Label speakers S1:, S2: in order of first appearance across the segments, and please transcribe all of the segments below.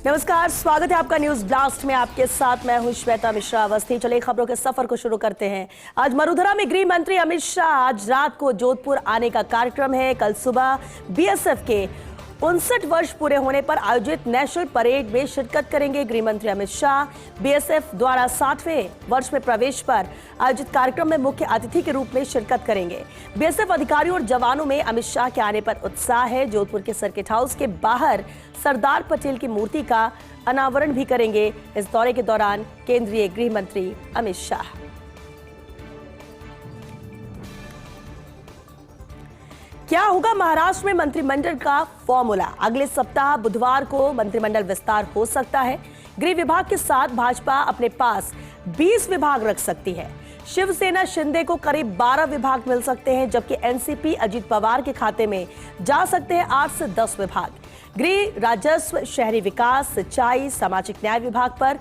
S1: नमस्कार, स्वागत है आपका न्यूज ब्लास्ट में। आपके साथ मैं हूं श्वेता मिश्रा अवस्थी। चलिए खबरों के सफर को शुरू करते हैं। आज मरुधरा में गृह मंत्री अमित शाह आज रात को जोधपुर आने का कार्यक्रम है। कल सुबह बीएसएफ के 59 वर्ष पूरे होने पर आयोजित नेशनल परेड में शिरकत करेंगे। गृह मंत्री अमित शाह बीएसएफ द्वारा 60वें वर्ष में प्रवेश पर आयोजित कार्यक्रम में मुख्य अतिथि के रूप में शिरकत करेंगे। बीएसएफ अधिकारियों और जवानों में अमित शाह के आने पर उत्साह है। जोधपुर के सर्किट हाउस के बाहर सरदार पटेल की मूर्ति का अनावरण भी करेंगे। इस दौरे के दौरान केंद्रीय गृह मंत्री अमित शाह क्या होगा महाराष्ट्र में मंत्रिमंडल का फॉर्मूला? अगले सप्ताह बुधवार को मंत्रिमंडल विस्तार हो सकता है। गृह विभाग के साथ भाजपा अपने पास 20 विभाग रख सकती है। शिवसेना शिंदे को करीब 12 विभाग मिल सकते हैं, जबकि एनसीपी अजीत पवार के खाते में जा सकते हैं 8 से 10 विभाग। गृह, राजस्व, शहरी विकास, सिंचाई, सामाजिक न्याय विभाग पर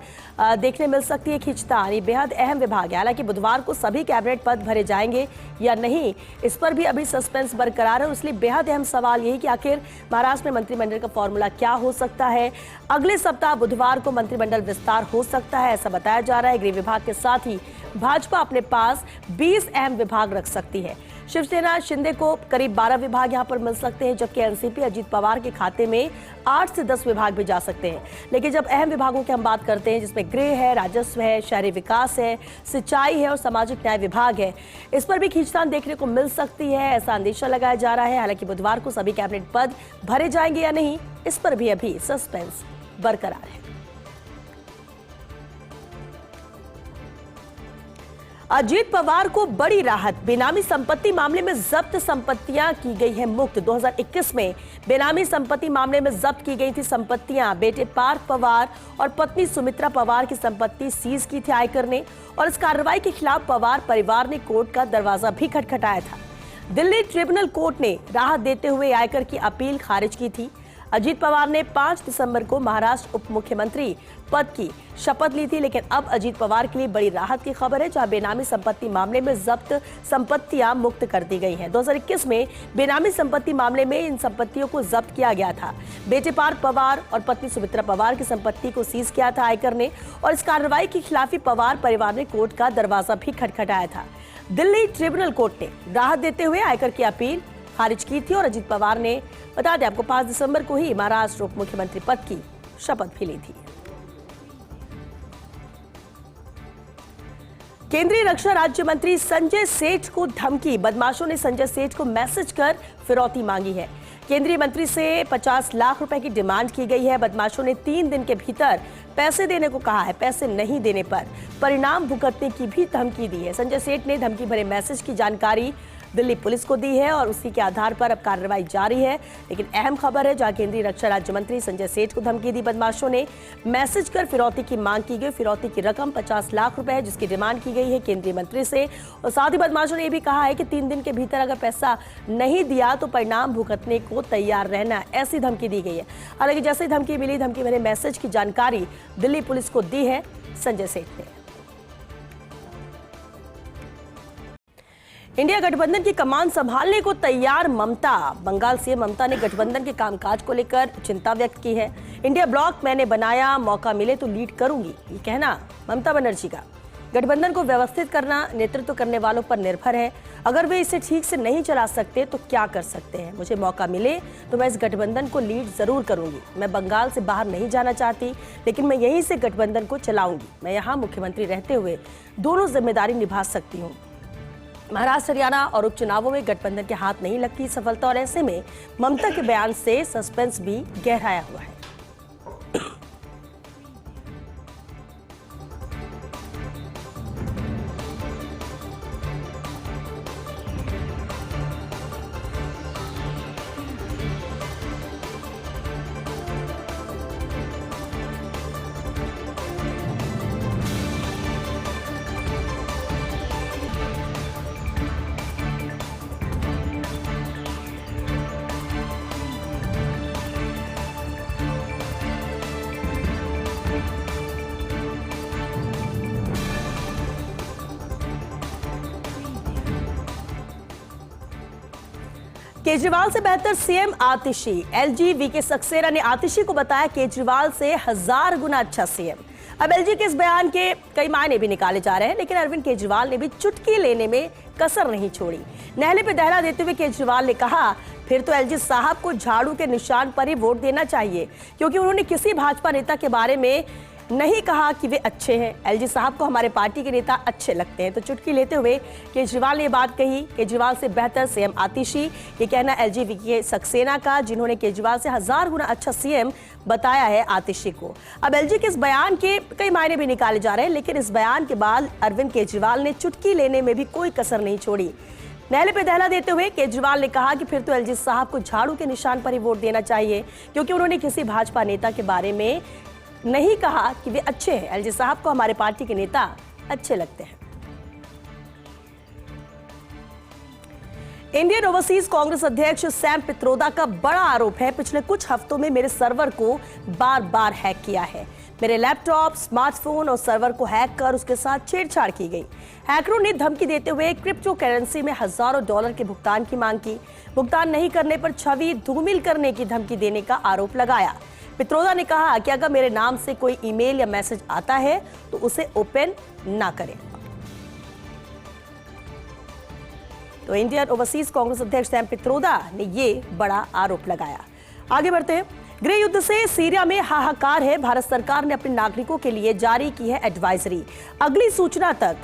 S1: देखने मिल सकती है खींचतान। ये बेहद अहम विभाग है। हालांकि बुधवार को सभी कैबिनेट पद भरे जाएंगे या नहीं, इस पर भी अभी सस्पेंस बरकरार है। इसलिए बेहद अहम सवाल यही कि आखिर महाराष्ट्र में मंत्रिमंडल का फॉर्मूला क्या हो सकता है। अगले सप्ताह बुधवार को मंत्रिमंडल विस्तार हो सकता है, ऐसा बताया जा रहा है। गृह विभाग के साथ ही भाजपा अपने पास 20 अहम विभाग रख सकती है। शिवसेना शिंदे को करीब 12 विभाग यहां पर मिल सकते हैं, जबकि एनसीपी अजीत पवार के खाते में 8 से 10 विभाग भी जा सकते हैं। लेकिन जब अहम विभागों की हम बात करते हैं, जिसमें गृह है, राजस्व है, शहरी विकास है, सिंचाई है और सामाजिक न्याय विभाग है, इस पर भी खींचतान देखने को मिल सकती है, ऐसा अंदेशा लगाया जा रहा है। हालांकि बुधवार को सभी कैबिनेट पद भरे जाएंगे या नहीं, इस पर भी अभी सस्पेंस बरकरार है। अजीत पवार को बड़ी राहत। बेनामी संपत्ति मामले में जब्त संपत्तियां की गई है मुक्त। 2021 में बेनामी संपत्ति मामले में जब्त की गई थी संपत्तियां। बेटे पार्थ पवार और पत्नी सुमित्रा पवार की संपत्ति सीज की थी आयकर ने, और इस कार्रवाई के खिलाफ पवार परिवार ने कोर्ट का दरवाजा भी खटखटाया था। दिल्ली ट्रिब्यूनल कोर्ट ने राहत देते हुए आयकर की अपील खारिज की थी। अजीत पवार ने 5 दिसंबर को महाराष्ट्र उप मुख्यमंत्री पद की शपथ ली थी, लेकिन अब अजीत पवार के लिए बड़ी राहत की खबर है, जहां बेनामी संपत्ति मामले में जब्त संपत्तियां मुक्त कर दी गई हैं। 2021 में बेनामी संपत्ति मामले में इन संपत्तियों को जब्त किया गया था। बेटे पार्थ पवार और पत्नी सुमित्रा पवार की संपत्ति को सीज किया था आयकर ने, और इस कार्रवाई के खिलाफ पवार परिवार ने कोर्ट का दरवाजा भी खटखटाया था। दिल्ली ट्रिब्यूनल कोर्ट ने राहत देते हुए आयकर की अपील खारिज की थी, और अजीत पवार ने, बता दें आपको, 5 दिसंबर को ही महाराष्ट्र उप मुख्यमंत्री पद की शपथ भी ली थी। केंद्रीय रक्षा राज्य मंत्री संजय सेठ को धमकी। बदमाशों ने संजय सेठ को मैसेज कर फिरौती मांगी है। केंद्रीय मंत्री से 50 लाख रुपए की डिमांड की गई है। बदमाशों ने 3 दिन के भीतर पैसे देने को कहा है। पैसे नहीं देने पर परिणाम भुगतने की भी धमकी दी है। संजय सेठ ने धमकी भरे मैसेज की जानकारी दिल्ली पुलिस को दी है, और उसी के आधार पर अब कार्रवाई जारी है। लेकिन अहम खबर है, जहां केंद्रीय रक्षा राज्य मंत्री संजय सेठ को धमकी दी बदमाशों ने, मैसेज कर फिरौती की मांग की गई। फिरौती की रकम 50 लाख रुपए है, जिसकी डिमांड की गई है केंद्रीय मंत्री से। और साथ ही बदमाशों ने यह भी कहा है कि 3 दिन के भीतर अगर पैसा नहीं दिया तो परिणाम भुगतने को तैयार रहना, ऐसी धमकी दी गई है। हालांकि जैसे ही धमकी मिली, धमकी भरे मैसेज की जानकारी दिल्ली पुलिस को दी है संजय सेठ ने। इंडिया गठबंधन की कमान संभालने को तैयार ममता। बंगाल सीएम ममता ने गठबंधन के कामकाज को लेकर चिंता व्यक्त की है। इंडिया ब्लॉक मैंने बनाया, मौका मिले तो लीड करूंगी, ये कहना ममता बनर्जी का। गठबंधन को व्यवस्थित करना नेतृत्व करने वालों पर निर्भर है। अगर वे इसे ठीक से नहीं चला सकते तो क्या कर सकते हैं? मुझे मौका मिले तो मैं इस गठबंधन को लीड जरूर करूंगी। मैं बंगाल से बाहर नहीं जाना चाहती, लेकिन मैं यहीं से गठबंधन को चलाऊंगी। मैं यहाँ मुख्यमंत्री रहते हुए दोनों जिम्मेदारी निभा सकती हूँ। महाराष्ट्र, हरियाणा और उपचुनावों में गठबंधन के हाथ नहीं लगती सफलता, और ऐसे में ममता के बयान से सस्पेंस भी गहराया हुआ है। केजरीवाल से बेहतर सीएम आतिशी। एलजी वीके सक्सेना ने आतिशी को बताया केजरीवाल से 1000 गुना अच्छा सीएम। अब एलजी के इस बयान के कई मायने भी निकाले जा रहे हैं, लेकिन अरविंद केजरीवाल ने भी चुटकी लेने में कसर नहीं छोड़ी। नहले पे दहला देते हुए केजरीवाल ने कहा, फिर तो एलजी साहब को झाड़ू के निशान पर ही वोट देना चाहिए, क्योंकि उन्होंने किसी भाजपा नेता के बारे में नहीं कहा कि वे अच्छे हैं। एलजी साहब को हमारे पार्टी के नेता अच्छे लगते हैं। तो चुटकी लेते हुए केजरीवाल ने ये बात कही। केजरीवाल से बेहतर सीएम आतिशी, ये कहना एलजी वीके सक्सेना का, जिन्होंने केजरीवाल से 1000 गुना अच्छा सीएम बताया है आतिशी को। अब एलजी के इस बयान के कई मायने भी निकाले जा रहे हैं, लेकिन इस बयान के बाद अरविंद केजरीवाल ने चुटकी लेने में भी कोई कसर नहीं छोड़ी। नहले पे दहला देते हुए केजरीवाल ने कहा कि फिर तो एलजी साहब को झाड़ू के निशान पर ही वोट देना चाहिए, क्योंकि उन्होंने किसी भाजपा नेता के बारे में नहीं कहा कि वे अच्छे हैं। एलजी साहब को हमारे पार्टी के नेता अच्छे लगते हैं। इंडियन ओवरसीज कांग्रेस अध्यक्ष सैम पित्रोदा का बड़ा आरोप है, पिछले कुछ हफ्तों में मेरे सर्वर को बार बार हैक किया है। मेरे लैपटॉप, स्मार्टफोन और सर्वर को हैक कर उसके साथ छेड़छाड़ की गई। हैकरों ने धमकी देते हुए क्रिप्टो करेंसी में हजारों डॉलर के भुगतान की मांग की। भुगतान नहीं करने पर छवि धूमिल करने की धमकी देने का आरोप लगाया। पित्रोदा ने कहा कि अगर मेरे नाम से कोई ईमेल या मैसेज आता है तो उसे ओपन ना करें। तो इंडियन ओवरसीज कांग्रेस अध्यक्ष सैम पित्रोदा ने ये बड़ा आरोप लगाया। आगे बढ़ते हैं। गृह युद्ध से सीरिया में हाहाकार है। भारत सरकार ने अपने नागरिकों के लिए जारी की है एडवाइजरी। अगली सूचना तक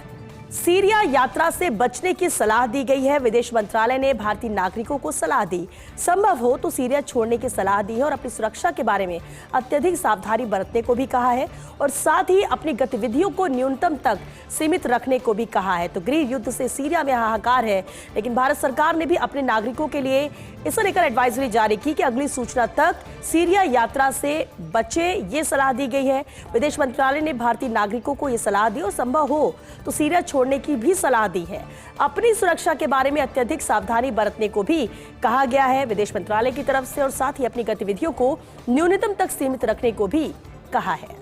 S1: सीरिया यात्रा से बचने की सलाह दी गई है। विदेश मंत्रालय ने भारतीय नागरिकों को सलाह दी, संभव हो तो सीरिया छोड़ने की सलाह दी है और अपनी सुरक्षा के बारे में अत्यधिक सावधानी बरतने को भी कहा है और साथ ही अपनी गतिविधियों को न्यूनतम तक सीमित रखने को भी कहा है। तो गृह युद्ध से सीरिया में हाहाकार है, लेकिन भारत सरकार ने भी अपने नागरिकों के लिए इसे लेकर एडवाइजरी जारी की कि अगली सूचना तक सीरिया यात्रा से बचे, ये सलाह दी गई है। विदेश मंत्रालय ने भारतीय नागरिकों को ये सलाह दी और संभव हो तो सीरिया छोड़ने की भी सलाह दी है। अपनी सुरक्षा के बारे में अत्यधिक सावधानी बरतने को भी कहा गया है विदेश मंत्रालय की तरफ से और साथ ही अपनी गतिविधियों को न्यूनतम तक सीमित रखने को भी कहा है।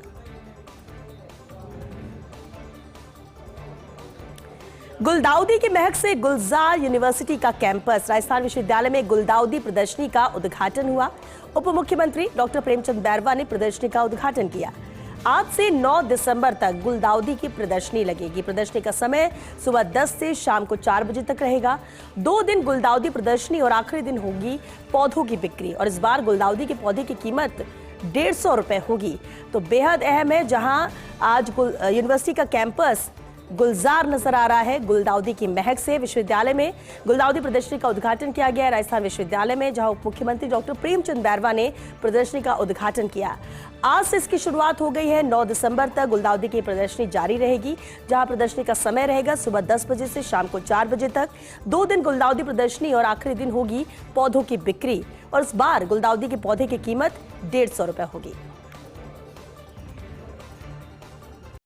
S1: गुलदाउदी की महक से गुलजार यूनिवर्सिटी का कैंपस। राजस्थान विश्वविद्यालय में गुलदाउदी प्रदर्शनी का उद्घाटन हुआ। उप मुख्यमंत्री डॉक्टर प्रेमचंद बैरवा ने प्रदर्शनी का उद्घाटन किया। आज से 9 दिसंबर तक गुलदाउदी की प्रदर्शनी लगेगी। प्रदर्शनी का समय सुबह 10 से शाम को 4 बजे तक रहेगा। 2 दिन गुलदाउदी प्रदर्शनी और आखिरी दिन होगी पौधों की बिक्री और इस बार गुलदाउदी के पौधे की कीमत 150 रुपए होगी। तो बेहद अहम है, जहां आज यूनिवर्सिटी का कैंपस गुलजार नजर आ रहा है। गुलदाउदी की महक से विश्वविद्यालय में गुलदाउदी प्रदर्शनी का उद्घाटन किया गया है राजस्थान विश्वविद्यालय में, जहां उप मुख्यमंत्री डॉक्टर प्रेमचंद बैरवा ने प्रदर्शनी का उद्घाटन किया। आज से इसकी शुरुआत हो गई है। 9 दिसंबर तक गुलदाउदी की प्रदर्शनी जारी रहेगी, जहां प्रदर्शनी का समय रहेगा सुबह 10 बजे से शाम को 4 बजे तक। 2 दिन गुलदाउदी प्रदर्शनी और आखिरी दिन होगी पौधों की बिक्री और इस बार गुलदाउदी के पौधे की कीमत 150 रुपए होगी।